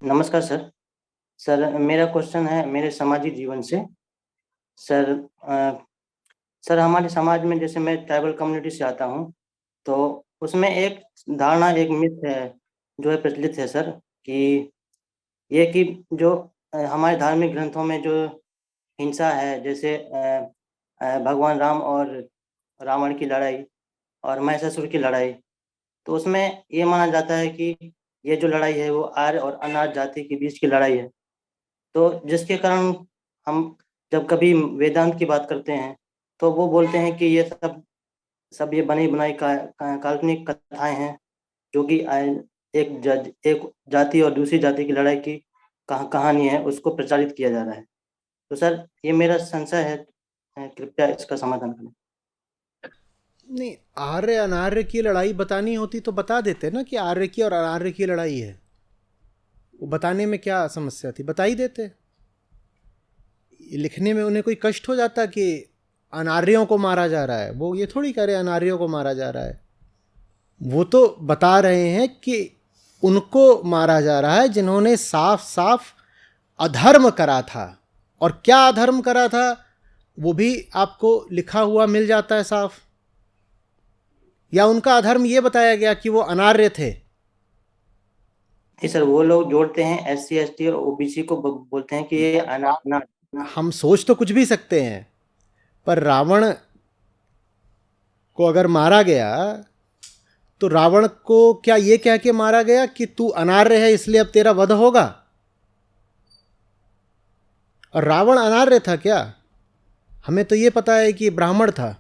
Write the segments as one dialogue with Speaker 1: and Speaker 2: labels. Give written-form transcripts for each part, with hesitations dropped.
Speaker 1: नमस्कार sir. Sir मेरा question है मेरे सामाजिक जीवन से। सर सर हमारे समाज में जैसे मैं ट्राइबल कम्युनिटी से आता हूँ, तो उसमें एक धारणा, एक मिथ है जो है प्रचलित है सर, कि ये कि जो हमारे धार्मिक ग्रंथों में जो हिंसा है, जैसे भगवान राम और रावण की लड़ाई और महिषासुर की लड़ाई, तो उसमें ये माना जाता है कि ये जो लड़ाई है वो आर्य और अनार्य जाति के बीच की लड़ाई है। तो जिसके कारण हम जब कभी वेदांत की बात करते हैं, तो वो बोलते हैं कि ये सब सब ये बनी बनाई काल्पनिक कथाएं हैं, जो कि एक जाति और दूसरी जाति की लड़ाई की कहानी है, उसको प्रचारित किया जा रहा है। तो सर ये मेरा संशय है, कृपया इसका समाधान करें।
Speaker 2: नहीं, आर्य अनार्य की लड़ाई बतानी होती तो बता देते ना कि आर्य की और अनार्य की लड़ाई है। वो बताने में क्या समस्या थी, बता ही देते। लिखने में उन्हें कोई कष्ट हो जाता कि अनार्यों को मारा जा रहा है? वो ये थोड़ी कह रहे अनार्यों को मारा जा रहा है। वो तो बता रहे हैं कि उनको मारा जा रहा है जिन्होंने साफ साफ अधर्म करा था। और क्या अधर्म करा था वो भी आपको लिखा हुआ मिल जाता है साफ। या उनका अधर्म ये बताया गया कि वो अनार्य थे?
Speaker 1: नहीं सर, वो लोग जोड़ते हैं SC ST और OBC को, बोलते हैं कि ये
Speaker 2: हम सोच तो कुछ भी सकते हैं, पर रावण को अगर मारा गया तो रावण को क्या ये कह के मारा गया कि तू अनार्य है इसलिए अब तेरा वध होगा? और रावण अनार्य था क्या? हमें तो ये पता है कि ब्राह्मण था।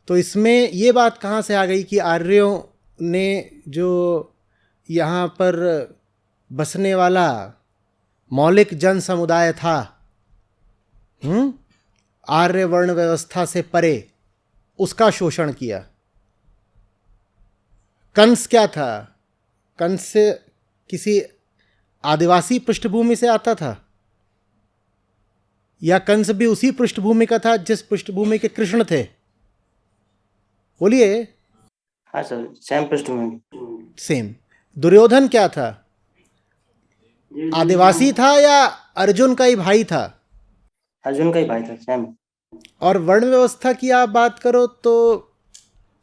Speaker 2: तो इसमें ये बात कहाँ से आ गई कि आर्यों ने जो यहाँ पर बसने वाला मौलिक जन समुदाय था, आर्य वर्ण व्यवस्था से परे, उसका शोषण किया? कंस क्या था? कंस किसी आदिवासी पृष्ठभूमि से आता था? या कंस भी उसी पृष्ठभूमि का था जिस पृष्ठभूमि के कृष्ण थे? बोलिए।
Speaker 1: हाँ सर, सेम पृष्ठभूमि।
Speaker 2: सेम। दुर्योधन क्या था? आदिवासी था या अर्जुन का ही भाई था?
Speaker 1: अर्जुन का ही भाई था, सेम।
Speaker 2: और वर्ण व्यवस्था की आप बात करो तो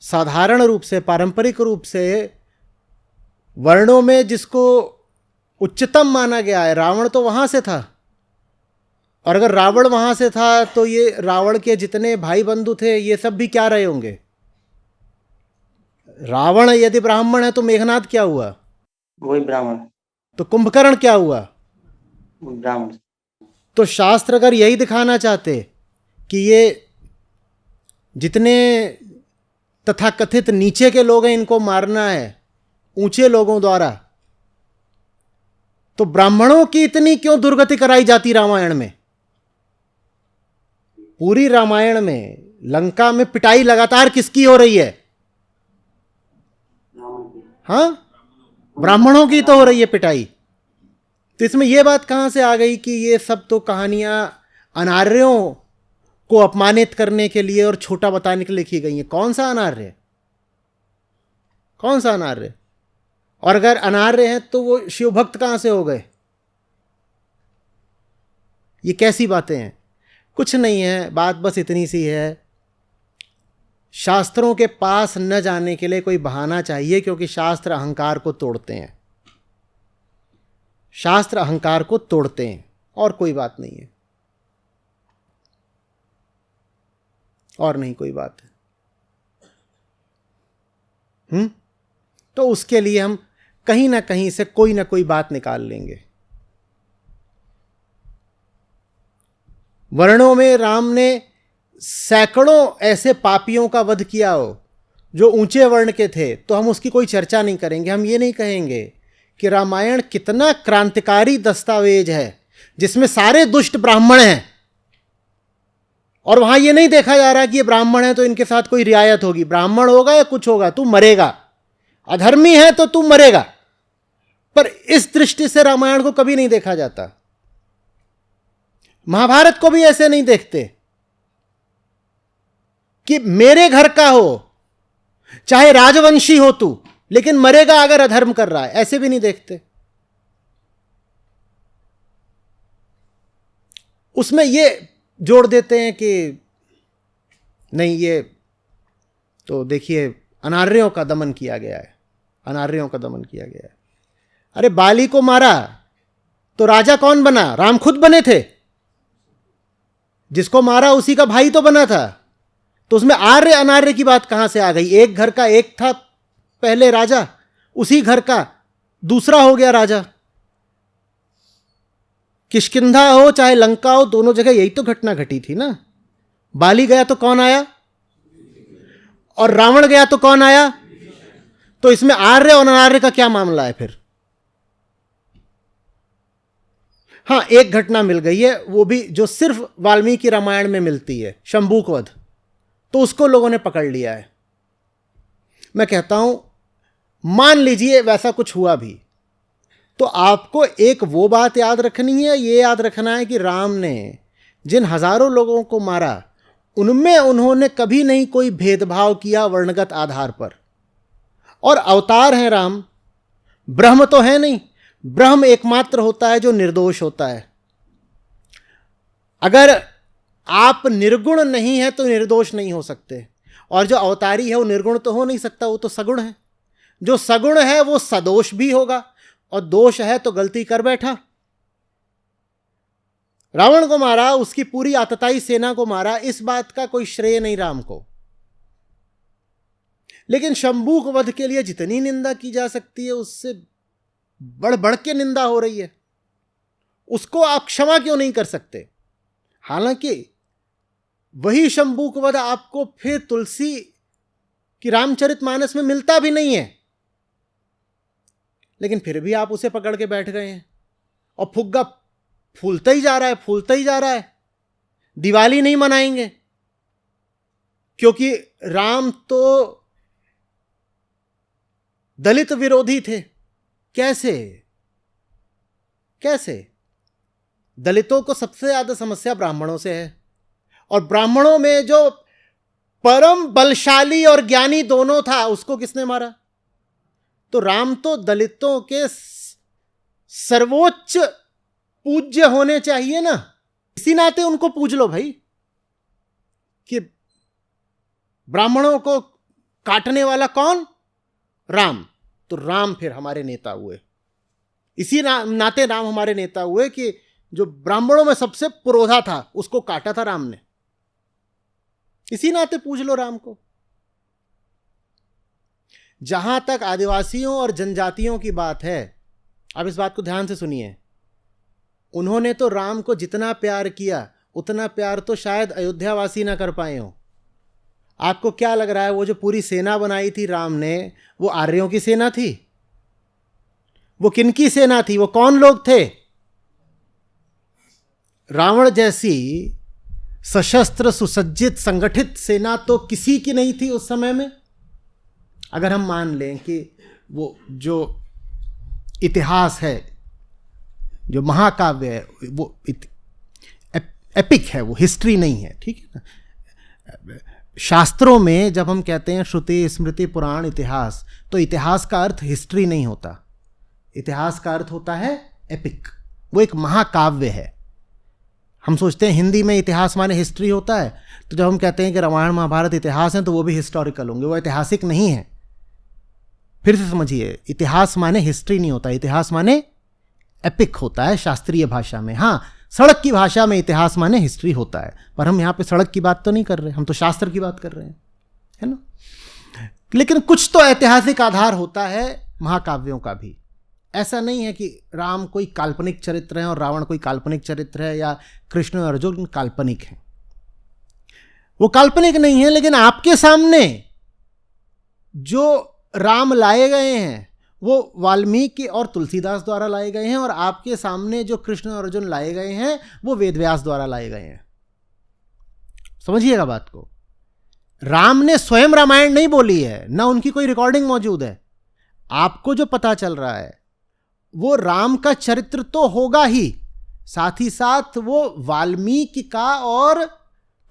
Speaker 2: साधारण रूप से, पारंपरिक रूप से वर्णों में जिसको उच्चतम माना गया है, रावण तो वहां से था। और अगर रावण वहां से था तो ये रावण के जितने भाई बंधु थे ये सब भी क्या रहे होंगे? रावण यदि ब्राह्मण है तो मेघनाद क्या हुआ?
Speaker 1: वही ब्राह्मण।
Speaker 2: तो कुंभकर्ण क्या हुआ?
Speaker 1: ब्राह्मण।
Speaker 2: तो शास्त्र अगर यही दिखाना चाहते कि ये जितने तथाकथित नीचे के लोग हैं इनको मारना है ऊंचे लोगों द्वारा, तो ब्राह्मणों की इतनी क्यों दुर्गति कराई जाती रामायण में? पूरी रामायण में लंका में पिटाई लगातार किसकी हो रही है? हाँ, ब्राह्मणों की तो हो रही है पिटाई। तो इसमें यह बात कहां से आ गई कि ये सब तो कहानियां अनार्यों को अपमानित करने के लिए और छोटा बताने के लिए लिखी गई हैं? कौन सा अनार्य? कौन सा अनार्य? और अगर अनार्य हैं तो वो शिव भक्त कहां से हो गए? ये कैसी बातें हैं? कुछ नहीं है, बात बस इतनी सी है। शास्त्रों के पास न जाने के लिए कोई बहाना चाहिए, क्योंकि शास्त्र अहंकार को तोड़ते हैं। शास्त्र अहंकार को तोड़ते हैं, और कोई बात नहीं है। और नहीं कोई बात है। तो उसके लिए हम कहीं ना कहीं से कोई ना कोई बात निकाल लेंगे। वर्णों में राम ने सैकड़ों ऐसे पापियों का वध किया हो जो ऊंचे वर्ण के थे, तो हम उसकी कोई चर्चा नहीं करेंगे। हम ये नहीं कहेंगे कि रामायण कितना क्रांतिकारी दस्तावेज है जिसमें सारे दुष्ट ब्राह्मण हैं, और वहां ये नहीं देखा जा रहा कि ये ब्राह्मण है तो इनके साथ कोई रियायत होगी। ब्राह्मण होगा या कुछ होगा, तू मरेगा। अधर्मी है तो तू मरेगा। पर इस दृष्टि से रामायण को कभी नहीं देखा जाता। महाभारत को भी ऐसे नहीं देखते कि मेरे घर का हो, चाहे राजवंशी हो तू, लेकिन मरेगा अगर अधर्म कर रहा है, ऐसे भी नहीं देखते। उसमें ये जोड़ देते हैं कि नहीं, ये तो देखिए अनार्यों का दमन किया गया है, अनार्यों का दमन किया गया है। अरे बाली को मारा तो राजा कौन बना? राम खुद बने थे। जिसको मारा उसी का भाई तो बना था। तो उसमें आर्य अनार्य की बात कहां से आ गई? एक घर का एक था पहले राजा, उसी घर का दूसरा हो गया राजा। किष्किंधा हो चाहे लंका हो, दोनों जगह यही तो घटना घटी थी ना। बाली गया तो कौन आया? और रावण गया तो कौन आया? तो इसमें आर्य और अनार्य का क्या मामला है फिर? हां, एक घटना मिल गई है, वो भी जो सिर्फ वाल्मीकि रामायण में मिलती है, शंभूक वध, तो उसको लोगों ने पकड़ लिया है। मैं कहता हूं मान लीजिए वैसा कुछ हुआ भी, तो आपको एक वो बात याद रखनी है, ये याद रखना है कि राम ने जिन हजारों लोगों को मारा उनमें उन्होंने कभी नहीं कोई भेदभाव किया वर्णगत आधार पर। और अवतार हैं राम, ब्रह्म तो है नहीं। ब्रह्म एकमात्र होता है जो निर्दोष होता है। अगर आप निर्गुण नहीं है तो निर्दोष नहीं हो सकते, और जो अवतारी है वो निर्गुण तो हो नहीं सकता, वो तो सगुण है। जो सगुण है वो सदोष भी होगा, और दोष है तो गलती कर बैठा। रावण को मारा, उसकी पूरी आतताई सेना को मारा, इस बात का कोई श्रेय नहीं राम को। लेकिन शंभूक वध के लिए जितनी निंदा की जा सकती है उससे बढ़ बढ़ के निंदा हो रही है। उसको आप क्षमा क्यों नहीं कर सकते? हालांकि वही शंभूक वध आपको फिर तुलसी की रामचरितमानस में मिलता भी नहीं है, लेकिन फिर भी आप उसे पकड़ के बैठ गए हैं, और फुग्गा फूलता ही जा रहा है, फूलता ही जा रहा है। दिवाली नहीं मनाएंगे क्योंकि राम तो दलित विरोधी थे। कैसे? कैसे? दलितों को सबसे ज्यादा समस्या ब्राह्मणों से है, और ब्राह्मणों में जो परम बलशाली और ज्ञानी दोनों था उसको किसने मारा? तो राम तो दलितों के सर्वोच्च पूज्य होने चाहिए ना। इसी नाते उनको पूज लो भाई, कि ब्राह्मणों को काटने वाला कौन? राम। तो राम फिर हमारे नेता हुए। इसी नाते राम हमारे नेता हुए कि जो ब्राह्मणों में सबसे पुरोधा था उसको काटा था राम ने। इसी नाते पूज लो राम को। जहां तक आदिवासियों और जनजातियों की बात है, अब इस बात को ध्यान से सुनिए। उन्होंने तो राम को जितना प्यार किया उतना प्यार तो शायद अयोध्यावासी ना कर पाए हो। आपको क्या लग रहा है वो जो पूरी सेना बनाई थी राम ने, वो आर्यों की सेना थी? वो किनकी सेना थी? वो कौन लोग थे? रावण जैसी सशस्त्र सुसज्जित संगठित सेना तो किसी की नहीं थी उस समय में। अगर हम मान लें कि वो जो इतिहास है, जो महाकाव्य है, वो एपिक है, वो हिस्ट्री नहीं है, ठीक है ना। शास्त्रों में जब हम कहते हैं श्रुति स्मृति पुराण इतिहास, तो इतिहास का अर्थ हिस्ट्री नहीं होता। इतिहास का अर्थ होता है एपिक, वो एक महाकाव्य है। हम सोचते हैं हिंदी में इतिहास माने हिस्ट्री होता है, तो जब हम कहते हैं कि रामायण महाभारत इतिहास है तो वो भी हिस्टोरिकल होंगे, वो ऐतिहासिक नहीं है। फिर से समझिए, इतिहास माने हिस्ट्री नहीं होता, इतिहास माने एपिक होता है शास्त्रीय भाषा में। हाँ, सड़क की भाषा में इतिहास माने हिस्ट्री होता है, पर हम यहाँ पे सड़क की बात तो नहीं कर रहे, हम तो शास्त्र की बात कर रहे हैं, है ना। लेकिन कुछ तो ऐतिहासिक आधार होता है महाकाव्यों का भी। ऐसा नहीं है कि राम कोई काल्पनिक चरित्र है और रावण कोई काल्पनिक चरित्र है, या कृष्ण और अर्जुन काल्पनिक है। वो काल्पनिक नहीं है, लेकिन आपके सामने जो राम लाए गए हैं वो वाल्मीकि और तुलसीदास द्वारा लाए गए हैं, और आपके सामने जो कृष्ण और अर्जुन लाए गए हैं वो वेदव्यास द्वारा लाए गए हैं। समझिएगा बात को। राम ने स्वयं रामायण नहीं बोली है, ना उनकी कोई रिकॉर्डिंग मौजूद है। आपको जो पता चल रहा है वो राम का चरित्र तो होगा ही, साथ ही साथ वो वाल्मीकि का और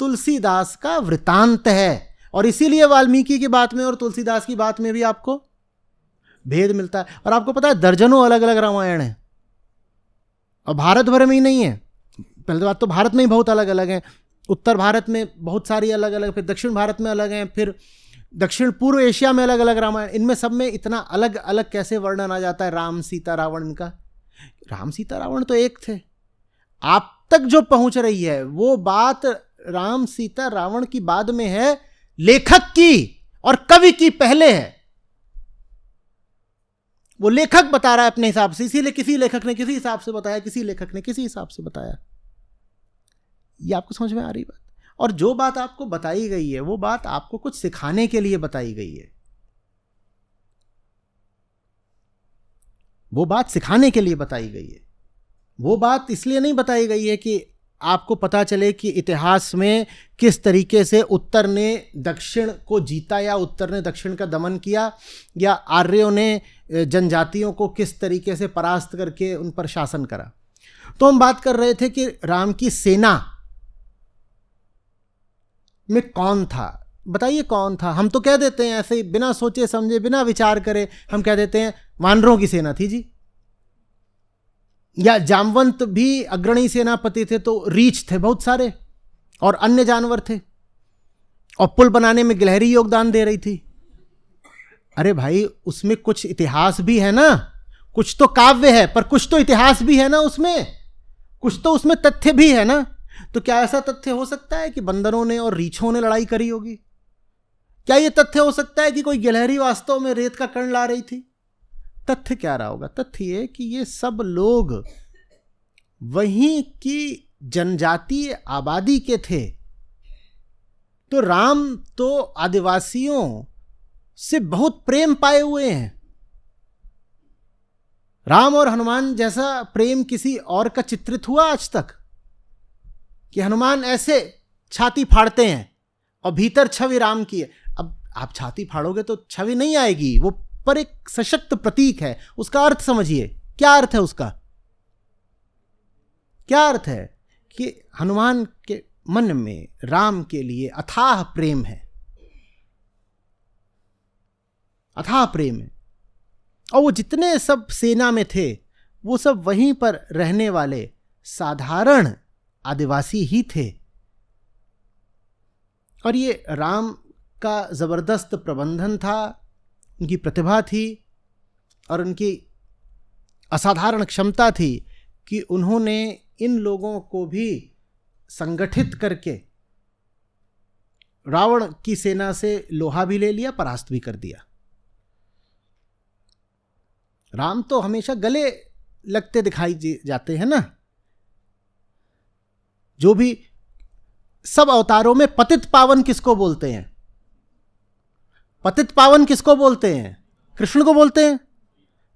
Speaker 2: तुलसीदास का वृतांत है। और इसीलिए वाल्मीकि की बात में और तुलसीदास की बात में भी आपको भेद मिलता है। और आपको पता है दर्जनों अलग अलग रामायण हैं, और भारत भर में ही नहीं है, पहले बात तो भारत में ही बहुत अलग अलग हैं, उत्तर भारत में बहुत सारी अलग अलग, फिर दक्षिण भारत में अलग हैं, फिर दक्षिण पूर्व एशिया में अलग अलग रामायण, इनमें सब में इतना अलग अलग कैसे वर्णन आ जाता है राम सीता रावण इनका? राम सीता रावण तो एक थे। आप तक जो पहुंच रही है वो बात राम सीता रावण की बाद में है, लेखक की और कवि की पहले है। वो लेखक बता रहा है अपने हिसाब से, इसीलिए किसी लेखक ने किसी हिसाब से बताया, किसी लेखक ने किसी हिसाब से बताया। ये आपको समझ में आ रही बात? और जो बात आपको बताई गई है वो बात आपको कुछ सिखाने के लिए बताई गई है, वो बात सिखाने के लिए बताई गई है। वो बात इसलिए नहीं बताई गई है कि आपको पता चले कि इतिहास में किस तरीके से उत्तर ने दक्षिण को जीता या उत्तर ने दक्षिण का दमन किया, या आर्यों ने जनजातियों को किस तरीके से परास्त करके उन पर शासन करा। तो हम बात कर रहे थे कि राम की सेना में कौन था, बताइए कौन था? हम तो कह देते हैं ऐसे ही बिना सोचे समझे बिना विचार करे, हम कह देते हैं वानरों की सेना थी जी, या जामवंत भी अग्रणी सेनापति थे तो रीछ थे बहुत सारे, और अन्य जानवर थे, और पुल बनाने में गिलहरी योगदान दे रही थी। अरे भाई उसमें कुछ इतिहास भी है ना, कुछ तो काव्य है पर कुछ तो इतिहास भी है ना, उसमें कुछ तो उसमें तथ्य भी है ना। तो क्या ऐसा तथ्य हो सकता है कि बंदरों ने और रीछों ने लड़ाई करी होगी? क्या यह तथ्य हो सकता है कि कोई गिलहरी वास्तव में रेत का कण ला रही थी? तथ्य क्या रहा होगा? तथ्य ये कि ये सब लोग वहीं की जनजातीय आबादी के थे। तो राम तो आदिवासियों से बहुत प्रेम पाए हुए हैं। राम और हनुमान जैसा प्रेम किसी और का चित्रित हुआ आज तक? कि हनुमान ऐसे छाती फाड़ते हैं और भीतर छवि राम की है। अब आप छाती फाड़ोगे तो छवि नहीं आएगी, वो पर एक सशक्त प्रतीक है। उसका अर्थ समझिए, क्या अर्थ है उसका? क्या अर्थ है कि हनुमान के मन में राम के लिए अथाह प्रेम है, अथाह प्रेम है। और वो जितने सब सेना में थे वो सब वहीं पर रहने वाले साधारण आदिवासी ही थे। और ये राम का जबरदस्त प्रबंधन था, उनकी प्रतिभा थी और उनकी असाधारण क्षमता थी कि उन्होंने इन लोगों को भी संगठित करके रावण की सेना से लोहा भी ले लिया, परास्त भी कर दिया। राम तो हमेशा गले लगते दिखाई जाते हैं ना। जो भी सब अवतारों में पतित पावन किसको बोलते हैं? पतित पावन किसको बोलते हैं? कृष्ण को बोलते हैं।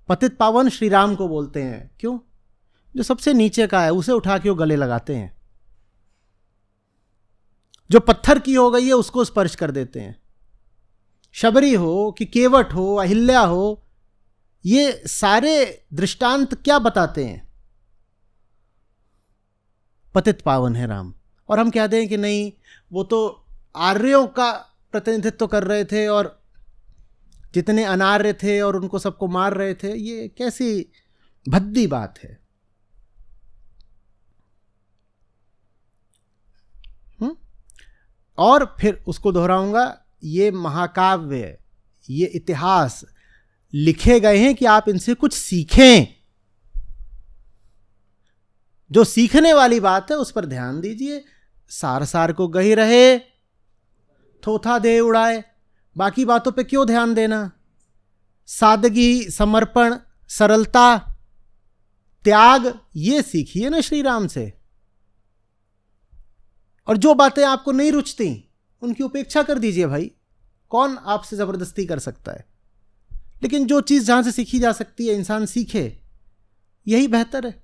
Speaker 2: पतित पावन श्री राम को बोलते हैं। क्यों? जो सबसे नीचे का है उसे उठा के वो गले लगाते हैं, जो पत्थर की हो गई है उसको स्पर्श कर देते हैं। शबरी हो कि केवट हो, अहिल्या हो, ये सारे दृष्टांत क्या बताते हैं? पतित पावन है राम। और हम कहते हैं कि नहीं, वो तो आर्यों का प्रतिनिधित्व कर रहे थे और जितने अनार्य थे और उनको सबको मार रहे थे। ये कैसी भद्दी बात है। और फिर उसको दोहराऊंगा, ये महाकाव्य, ये इतिहास लिखे गए हैं कि आप इनसे कुछ सीखें। जो सीखने वाली बात है उस पर ध्यान दीजिए। सार सार को गही रहे, थोथा दे उड़ाए, बाकी बातों पे क्यों ध्यान देना? सादगी, समर्पण, सरलता, त्याग, ये सीखिए ना श्री राम से। और जो बातें आपको नहीं रुचती उनकी उपेक्षा कर दीजिए भाई। कौन आपसे जबरदस्ती कर सकता है? लेकिन जो चीज जहां से सीखी जा सकती है इंसान सीखे, यही बेहतर है।